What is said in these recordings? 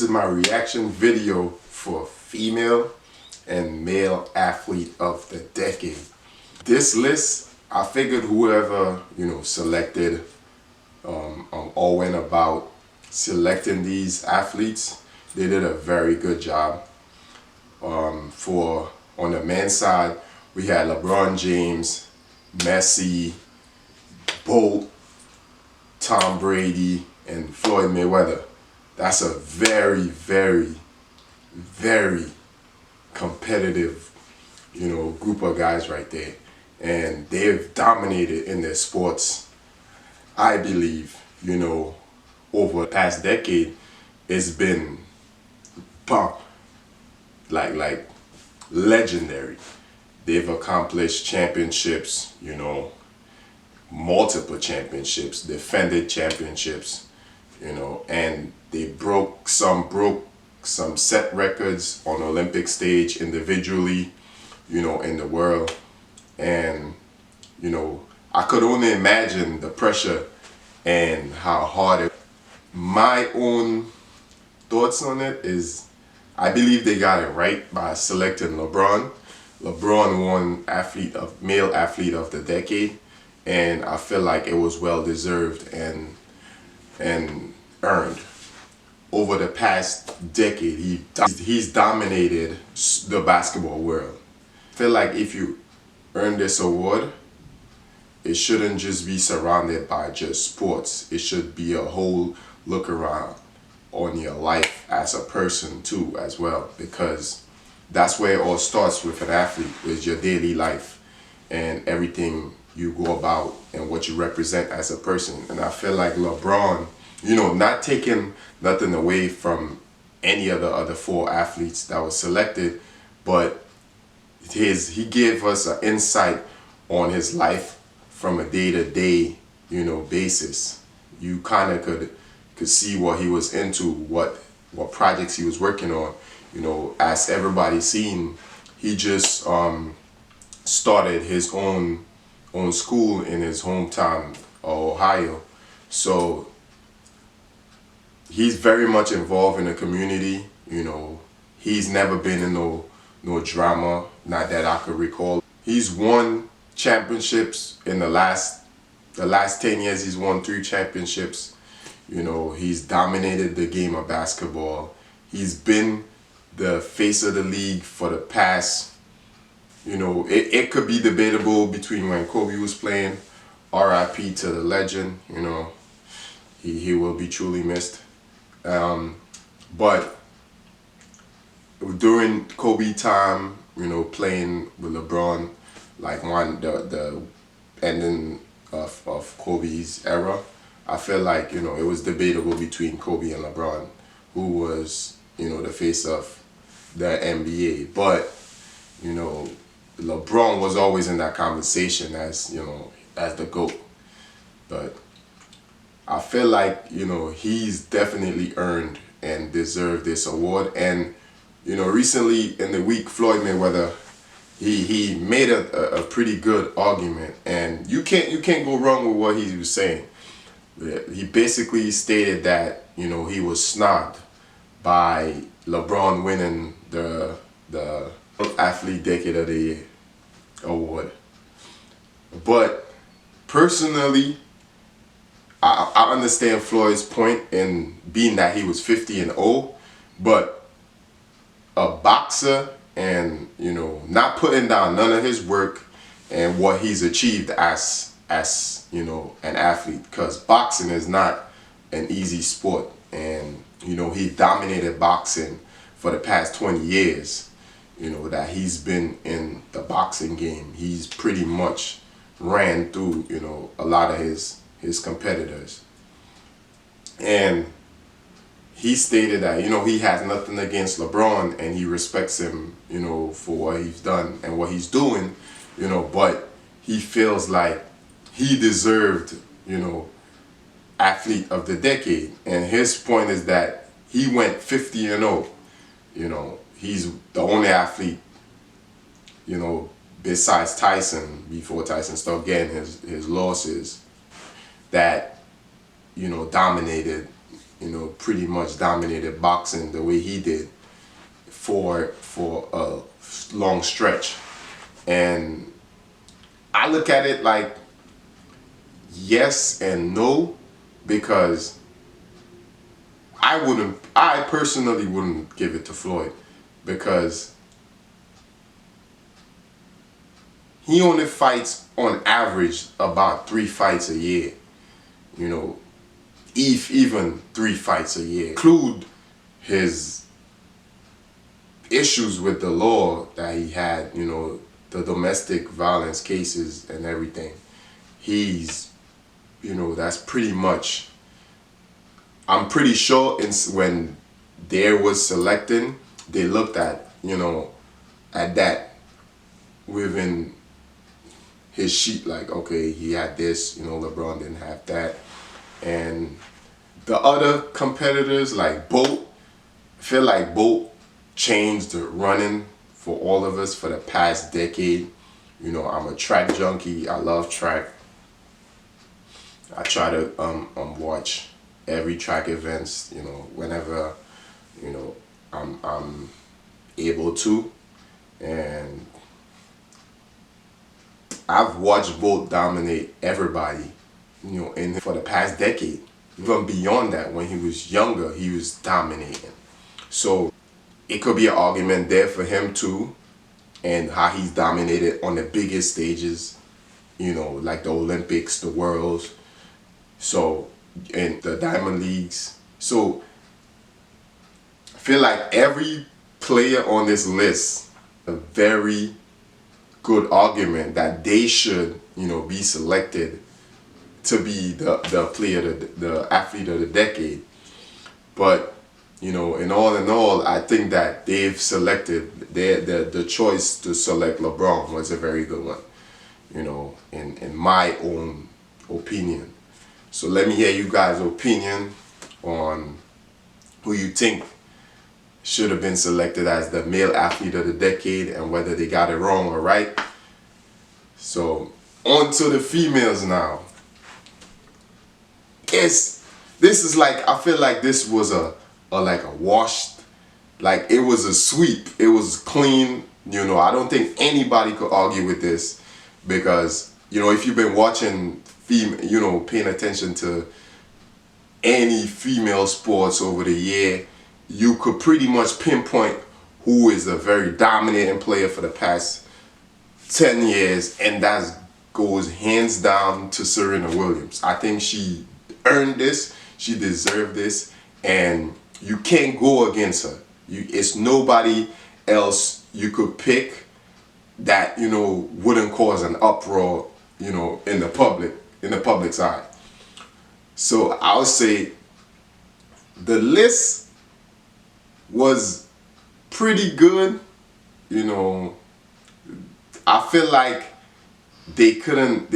This is my reaction video for female and male athlete of the decade. This list, I figured whoever, selected or went about selecting these athletes, they did a very good job. On the men's side, we had LeBron James, Messi, Bolt, Tom Brady, and Floyd Mayweather. That's a very, very, very competitive, group of guys right there. And they've dominated in their sports. I believe, over the past decade, it's been like legendary. They've accomplished championships, multiple championships, defended championships, and they broke some set records on the Olympic stage individually, in the world. And, I could only imagine the pressure and how hard it. My own thoughts on it is, I believe they got it right by selecting LeBron. LeBron won male athlete of the decade, and I feel like it was well deserved and earned. Over the past decade, he's dominated the basketball world. I feel like if you earn this award, it shouldn't just be surrounded by just sports. It should be a whole look around on your life as a person too, as well, because that's where it all starts with an athlete, is your daily life and everything you go about and what you represent as a person. And I feel like LeBron, not taking nothing away from any of the other four athletes that were selected, but he gave us an insight on his life from a day-to-day, basis. You kind of could see what he was into, what projects he was working on. As everybody's seen, he just started his own school in his hometown, Ohio. So he's very much involved in the community. He's never been in no drama, not that I could recall. He's won championships in the last 10 years. He's won 3 championships. He's dominated the game of basketball. He's been the face of the league for the past, it could be debatable between when Kobe was playing. RIP to the legend, he will be truly missed. But during Kobe time, playing with LeBron, like the ending of Kobe's era, I feel like, it was debatable between Kobe and LeBron, who was, the face of the NBA. But, LeBron was always in that conversation as, as the GOAT. But I feel like, he's definitely earned and deserved this award. And, recently in the week, Floyd Mayweather, he made a pretty good argument, and you can't go wrong with what he was saying. He basically stated that, he was snubbed by LeBron winning the Athlete Decade of the Year award. But personally, I understand Floyd's point in being that he was 50-0, but a boxer and, not putting down none of his work and what he's achieved as an athlete, because boxing is not an easy sport. And, he dominated boxing for the past 20 years, that he's been in the boxing game. He's pretty much ran through, a lot of his competitors. And he stated that, he has nothing against LeBron and he respects him, for what he's done and what he's doing, but he feels like he deserved, Athlete of the Decade. And his point is that he went 50-0. He's the only athlete, besides Tyson, before Tyson started getting his losses, that, dominated pretty much dominated boxing the way he did for a long stretch. And I look at it like yes and no, because I personally wouldn't give it to Floyd, because he only fights on average about 3 fights a year. If even 3 fights a year. Include his issues with the law that he had, the domestic violence cases and everything. That's pretty much, I'm pretty sure when there was selecting, they looked at that within his sheet, like, okay, he had this, LeBron didn't have that. And the other competitors, like Bolt, I feel like Bolt changed the running for all of us for the past decade. I'm a track junkie. I love track. I try to watch every track events, whenever, I'm able to. And I've watched Bolt dominate everybody, for the past decade. Even beyond that, when he was younger, he was dominating. So it could be an argument there for him too, and how he's dominated on the biggest stages, like the Olympics, the Worlds, so, and the Diamond Leagues. So I feel like every player on this list, a very good argument that they should, be selected to be the player, the athlete of the decade. But in all, I think that they've selected the choice to select LeBron was a very good one, in my own opinion. So let me hear you guys' opinion on who you think should have been selected as the male athlete of the decade and whether they got it wrong or right. So on to the females now. This is like, I feel like this was a washed, like it was a sweep. It was clean. I don't think anybody could argue with this, because if you've been watching paying attention to any female sports over the year, you could pretty much pinpoint who is a very dominating player for the past 10 years, and that goes hands down to Serena Williams. I think she earned this, she deserved this, and you can't go against her. It's nobody else you could pick that wouldn't cause an uproar in the public's eye. So I would say the list was pretty good. I feel like they couldn't,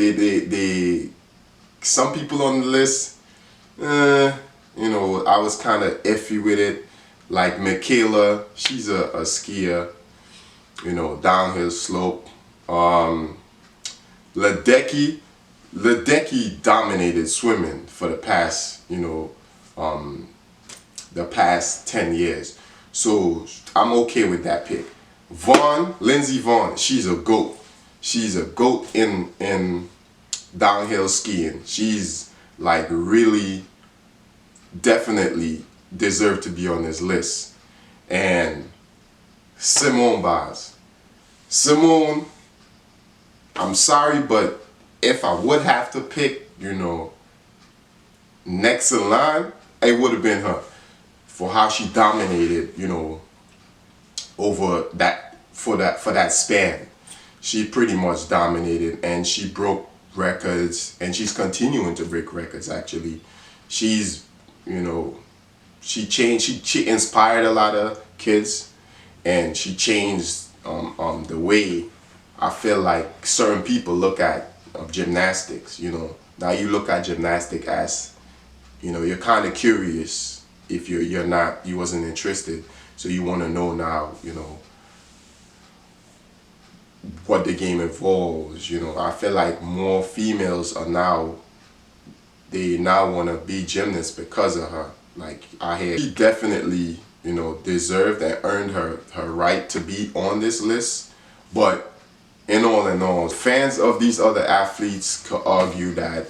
some people on the list, I was kind of iffy with it. Like Michaela, she's a skier, downhill slope. Ledecky dominated swimming for the past, the past 10 years. So I'm okay with that pick. Lindsey Vonn, she's a GOAT. She's a GOAT in downhill skiing. She's like really definitely deserved to be on this list. And Simone Biles. Simone, I'm sorry, but if I would have to pick, next in line, it would have been her, for how she dominated, over that, for that span. She pretty much dominated, and she broke records, and she's continuing to break records actually. She's, she inspired a lot of kids, and she changed the way I feel like certain people look at gymnastics. Now you look at gymnastics as, you're kind of curious. If you wasn't interested, so you want to know now, what the game involves. I feel like more females are now, they now want to be gymnasts because of her. Like I hear she definitely, you know, deserved and earned her right to be on this list. But in all, fans of these other athletes could argue that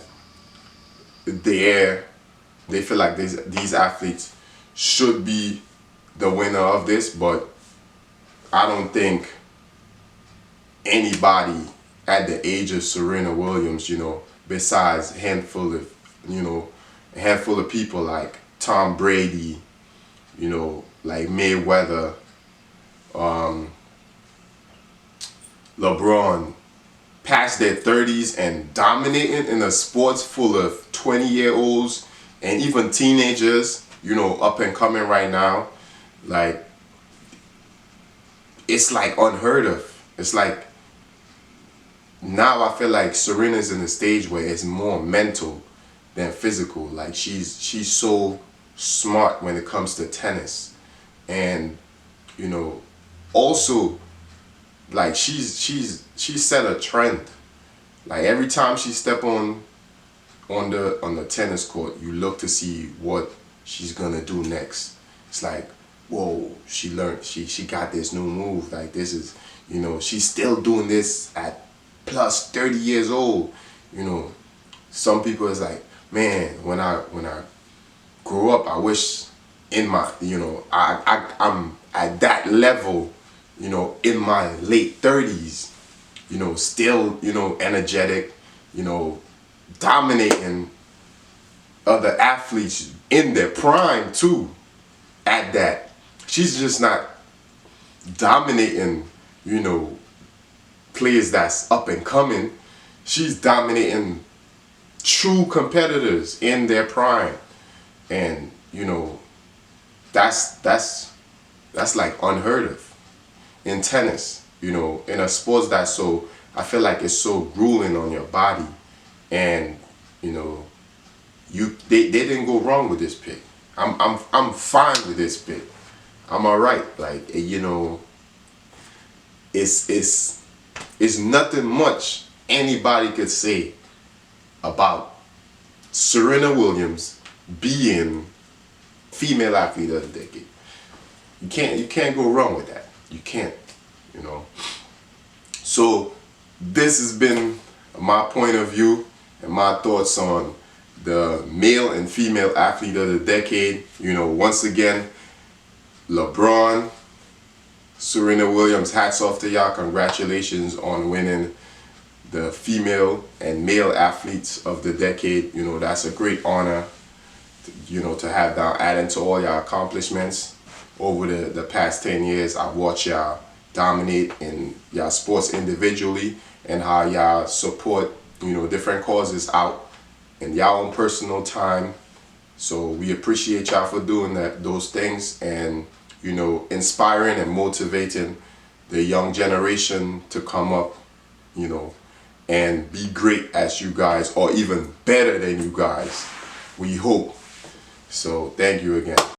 they feel like these athletes should be the winner of this, but I don't think anybody at the age of Serena Williams, you know, besides a handful of people like Tom Brady, you know, like Mayweather, LeBron, past their 30s and dominating in a sports full of 20-year-olds and even teenagers, you know, up and coming right now, like, it's like unheard of. It's like now I feel like Serena's in a stage where it's more mental than physical. Like she's so smart when it comes to tennis, and you know, also like she set a trend. Like every time she step on the tennis court, you look to see what she's gonna do next. It's like, whoa, she learned, she got this new move. Like this is, you know, she's still doing this at plus 30 years old. You know, some people is like, man, when I grew up, I wish in my, you know, I'm at that level, you know, in my late 30s, you know, still, you know, energetic, you know, dominating other athletes in their prime too. At that, she's just not dominating, you know, players that's up and coming. She's dominating true competitors in their prime, and you know, that's like unheard of in tennis. You know, in a sport that's so, I feel like it's so grueling on your body, and you know, they didn't go wrong with this pick. I'm fine with this pick. I'm all right. Like, you know, it's nothing much anybody could say about Serena Williams being female athlete of the decade. You can't go wrong with that. You can't, you know. So this has been my point of view and my thoughts on the male and female athlete of the decade. You know, once again, LeBron, Serena Williams, hats off to y'all. Congratulations on winning the female and male athletes of the decade. You know, that's a great honor, you know, to have that adding to all your accomplishments over the past 10 years. I've watched y'all dominate in y'all sports individually, and how y'all support, you know, different causes out in y'all own personal time. So we appreciate y'all for doing those things, and you know, inspiring and motivating the young generation to come up, you know, and be great as you guys, or even better than you guys. We hope. So thank you again.